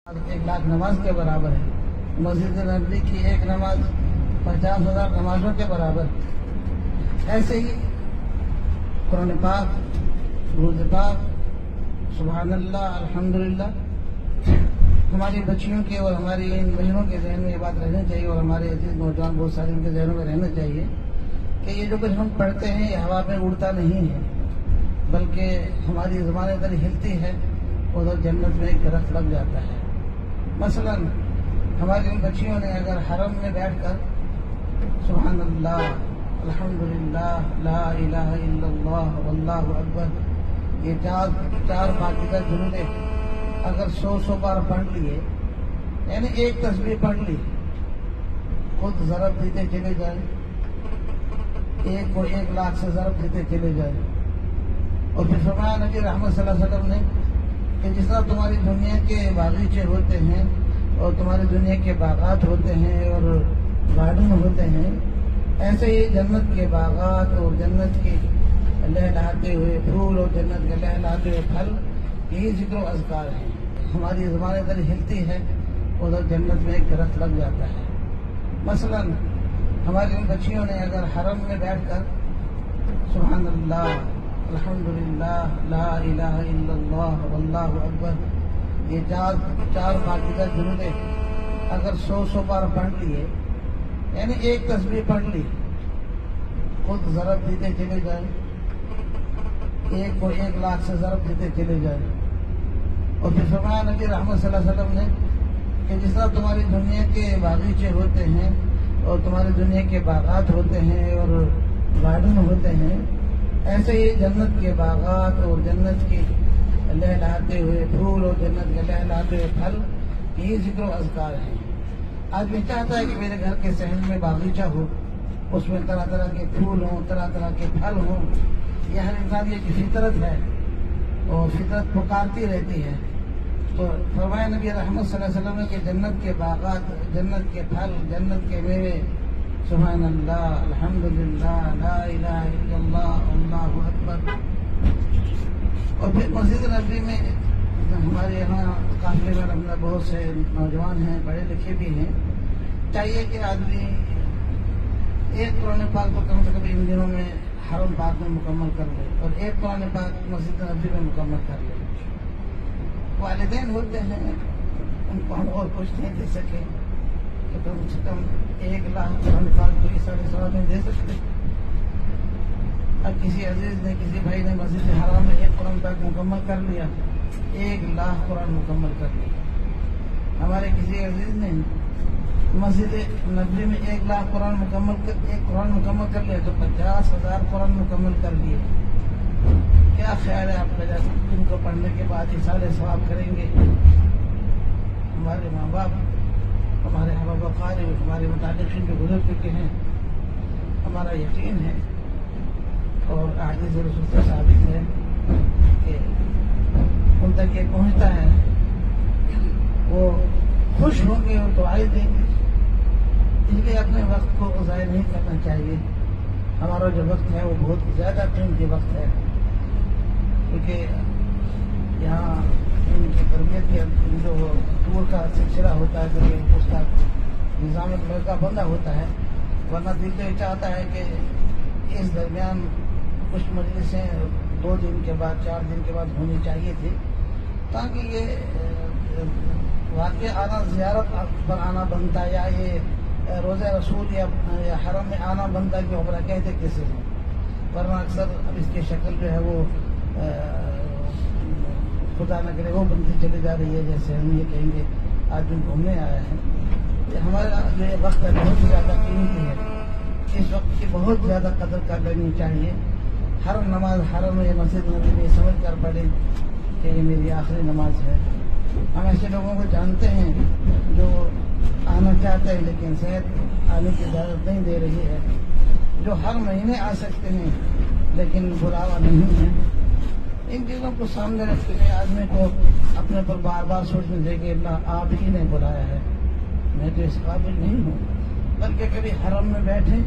1,00,000 नमाज के बराबर है। मस्जिद नबी की एक नमाज 50,000 नमाजों के बराबर। ऐसे ही कुरान पाक, रोज़ पाक, सुभान अल्लाह, अल्हम्दुलिल्लाह हमारी बच्चियों के और हमारी इन बहनों के जहन में ये बात रहनी चाहिए और हमारे अजीज नौजवान बहुत सारे उनके जहनों में रहना चाहिए कि ये जो कुछ हम पढ़ते हैं ये हवा में उड़ता नहीं है, बल्कि हमारी ज़ुबान इधर हिलती है उधर जन्नत में एक दरख्त लग जाता है। मसलन हमारी उन बच्चियों ने अगर हरम में बैठकर सुभान अल्लाह, अल्हम्दुलिल्लाह, ला इलाहा इल्लल्लाह, वल्लाहु अकबर ये चार पाकीज़ा जुमले अगर 100 बार पढ़ लिए, यानी एक तस्बीह पढ़ ली, खुद ज़रब देते चले जाए, एक को 1,00,000 से ज़रब देते चले जाए। और फिर फरमाया नबी रहमत सल्लल्लाहु अलैहि वसल्लम ने कि जिस तरह तुम्हारी दुनिया के बागीचे होते हैं और तुम्हारी दुनिया के बागात होते हैं और गार्डन होते हैं, ऐसे ही जन्नत के बागात और जन्नत के लहलहाते हुए फूल और जन्नत के लहलहाते हुए फल, यही जिक्र अज़कार है। हमारी ज़ुबान इधर हिलती है उधर जन्नत में एक दरख्त लग जाता है। मसलन हमारी उन बच्चियों ने अगर हरम में बैठकर सुभान अल्लाह, अल्हम्दुलिल्लाह, ला इलाहा इल्लल्लाह, वल्लाहु अकबर ये चार पाकीज़ा जुमले अगर 100 बार पढ़ लिए, यानी एक तस्बीह पढ़ ली, खुद ज़रब देते चले जाए, एक को 1,00,000 से ज़रब देते चले जाए। और फिर फरमाया नबी रहमत सल्लल्लाहु अलैहि वसल्लम ने कि जिस तरह तुम्हारी दुनिया के बागीचे होते हैं और तुम्हारी दुनिया के बागात होते हैं और गार्डन होते हैं, ऐसे ही जन्नत के बागात और जन्नत के लहलहाते हुए फूल और जन्नत के लहलहाते हुए फल, यही जिक्र अज़कार है। आदमी चाहता है कि मेरे घर के सहन में बागीचा हो, उसमें तरह तरह के फूल हों, तरह तरह के फल हों। यह हर इंसान की फितरत है और फितरत पुकारती रहती है। तो फरमाया नबी रहमत सल्लल्लाहु अलैहि वसल्लम ने कि जन्नत के बागात, जन्नत के फल, जन्नत के मेवे, सुभान अल्लाह, अल्हम्दुलिल्लाह, ला इलाहा इल्लल्लाह, अल्लाहु अकबर। और फिर मस्जिद नबी में हमारे यहाँ काफिले में अपना बहुत से नौजवान हैं, पढ़े लिखे भी हैं। चाहिए कि आदमी एक कुरान पाक को कम से कम इन दिनों में हरम पाक में मुकम्मल कर ले और एक कुरान पाक मस्जिद नबी में मुकम्मल कर ले। वालिदैन होते हैं, उनको हम और कुछ नहीं दे सके तो कम से कम 1,00,000 कुरान पाक तो इस साल में दे सकते। अब किसी अजीज ने, किसी भाई ने मस्जिद हराम में एक कुरान पाक मुकम्मल कर लिया, 1,00,000 कुरान मुकम्मल कर लिया। हमारे किसी अजीज ने मस्जिद नबी में 1,00,000 कुरान मुकम्मल कर लिया तो 50,000 कुरान मुकम्मल कर लिए। क्या ख्याल है आपका, जब इनको पढ़ने के बाद इसाले सवाब करेंगे? हमारे माँ बाप, हमारे अहबाब कारी, हमारे मुतालिकीन जो गुज़र चुके हैं, हमारा यकीन है और हदीस रसूल से साबित है कि उन तक ये पहुँचता है, वो खुश होंगे और दुआएं देंगे। इसलिए अपने वक्त को ज़ाया नहीं करना चाहिए। हमारा जो वक्त है वो बहुत ज़्यादा कीमती वक्त है, क्योंकि यहाँ इनकी तरबियत के जो टूर का सिलसिला होता है, क्योंकि उसका निज़ाम का बंदा होता है। वरना दिल तो ये चाहता है कि इस दरमियान कुछ मजलिसें 2 दिन के बाद, 4 दिन के बाद होनी चाहिए थी, ताकि ये वाकई आना, ज़ियारत पर आना बनता, या ये रोज़ा रसूल या हरम में आना बनता कि उम्र कहते किसे हैं। वरना अक्सर अब इसकी शक्ल जो है वो खुदा न करे वो बनती चली जा रही है, जैसे हम ये कहेंगे आज जो घूमने आया है। हमारा जो ये वक्त है बहुत ज़्यादा कीमती है, इस वक्त की बहुत ज़्यादा कदर कर लेनी चाहिए। हर नमाज हरम में, मस्जिद नबी में समझ कर पढ़े कि ये मेरी आखिरी नमाज है। हम ऐसे लोगों को जानते हैं जो आना चाहते हैं लेकिन सेहत आने की इजाज़त नहीं दे रही है, जो हर महीने आ सकते हैं लेकिन बुलावा नहीं है। इन चीज़ों को सामने रखते हुए आदमी को अपने पर बार बार सोचने चाहिए कि अल्लाह आप ही ने बुलाया है, मैं तो इस काबिल नहीं हूँ। बल्कि कभी हरम में बैठे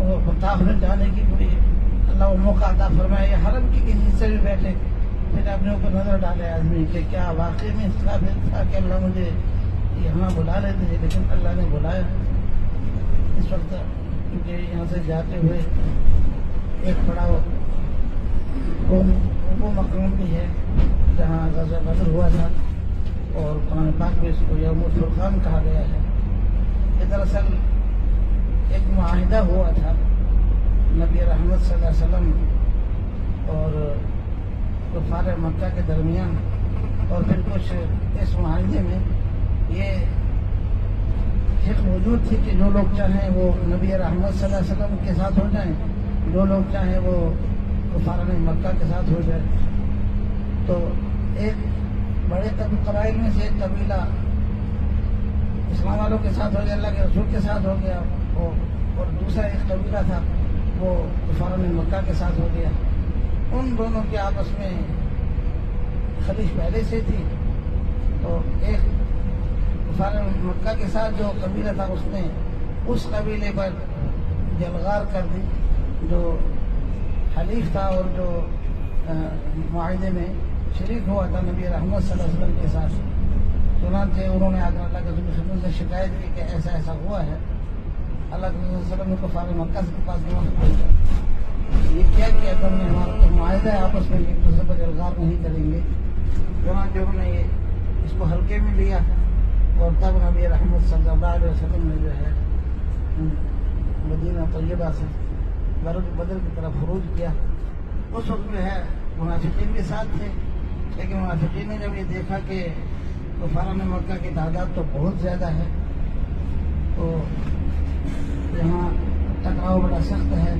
और ताफ में जाने की कोई अल्लाह मौका अता फरमाए, या हरम की किसी हिस्से में बैठे پھر اپنے اوپر نظر ڈالے آدمی کہ کیا واقعی میں اس قابل تھا کہ اللہ مجھے یہاں بلا لیتے ہیں، لیکن اللہ نے بلایا اس وقت، کیونکہ یہاں سے جاتے ہوئے ایک بڑا وہ مقام بھی ہے جہاں غزوہ بدر ہوا تھا، اور قرآن پاک میں اس کو یوم الفرقان کہا گیا ہے۔ یہ دراصل ایک معاہدہ ہوا تھا نبی رحمت صلی اللہ علیہ وسلم اور کفار مکہ کے درمیان، اور پھر کچھ اس معاہدے میں یہ حق موجود تھی کہ جو لوگ چاہیں وہ نبی رحمت صلی اللہ علیہ وسلم کے ساتھ ہو جائیں، جو لوگ چاہیں وہ کفار مکہ کے ساتھ ہو جائے۔ تو ایک بڑے قبائل میں سے ایک قبیلہ اسلام والوں کے ساتھ ہو گیا، اللہ کے رسول کے ساتھ ہو گیا، اور دوسرا ایک قبیلہ تھا وہ کفار مکہ کے ساتھ ہو گیا۔ ان دونوں کے آپس میں خلیج پہلے سے تھی، تو ایک کفار مکہ کے ساتھ جو قبیلہ تھا اس نے اس قبیلے پر جلغار کر دی جو حلیف تھا اور جو معاہدے میں شریک ہوا تھا نبی رحمت صلی اللہ علیہ وسلم کے ساتھ۔ چنانچہ انہوں نے آگر اللہ کے رسول صلی اللہ علیہ وسلم سے شکایت کی کہ ایسا ایسا ہوا ہے۔ اللہ کے رسول صلی اللہ علیہ وسلم نے کفار مکہ کے پاس پہنچا، یہ کیا تم نے ہمارا تو معاہدہ ہے آپس میں ایک دوسرے پر جلغار نہیں کریں گے۔ چنانچہ انہوں نے اس کو ہلکے میں لیا، اور تب نبی رحمت صلی اللہ علیہ وسلم نے جو ہے مدینہ طیبہ سے بدر کی طرف خروج کیا۔ اس وقت جو ہے منافقین کے ساتھ تھے، لیکن منافقین نے جب یہ دیکھا کہ کفار مکہ کی تعداد تو بہت زیادہ ہے، تو یہاں ٹکراؤ بڑا سخت ہے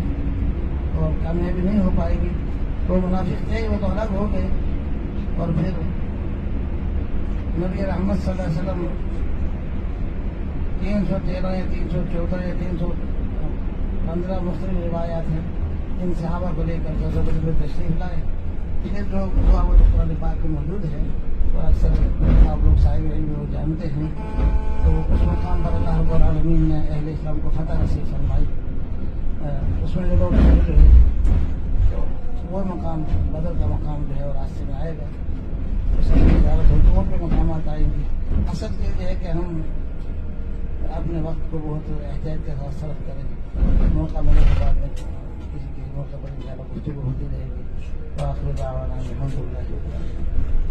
اور کامیابی نہیں ہو پائے گی، تو منافق تھے وہ تو الگ ہو گئے، اور پھر نبی رحمت صلی اللہ علیہ وسلم 313 یا 314 یا 315 مختلف روایات ہیں ان صحابہ کو لے کر غزوہ بدر میں تشریف لائے۔ پھر جو ہوا وہ قرآن پاک میں موجود ہے، اور اکثر آپ لوگ صاحب علم وہ جانتے ہیں، تو اس مقام پر اللہ رب العالمین نے اہل اسلام کو فتح نصیب فرمائی۔ اس میں جو لوگ شامل ہوئے تو وہ مقام بدر کا مقام جو ہے وہ راستے میں آئے گا، اس کی زیارت ہوتی اور بھی مقامات آئیں گی۔ اصل چیز یہ ہے کہ ہم اپنے وقت کو بہت احتیاط کے ساتھ صرف کریں، موقع ملے کے بعد میں کسی موقع پر انشاءاللہ گفتگو ہوتی رہے گی۔ وآخر دعوانا الحمد للہ۔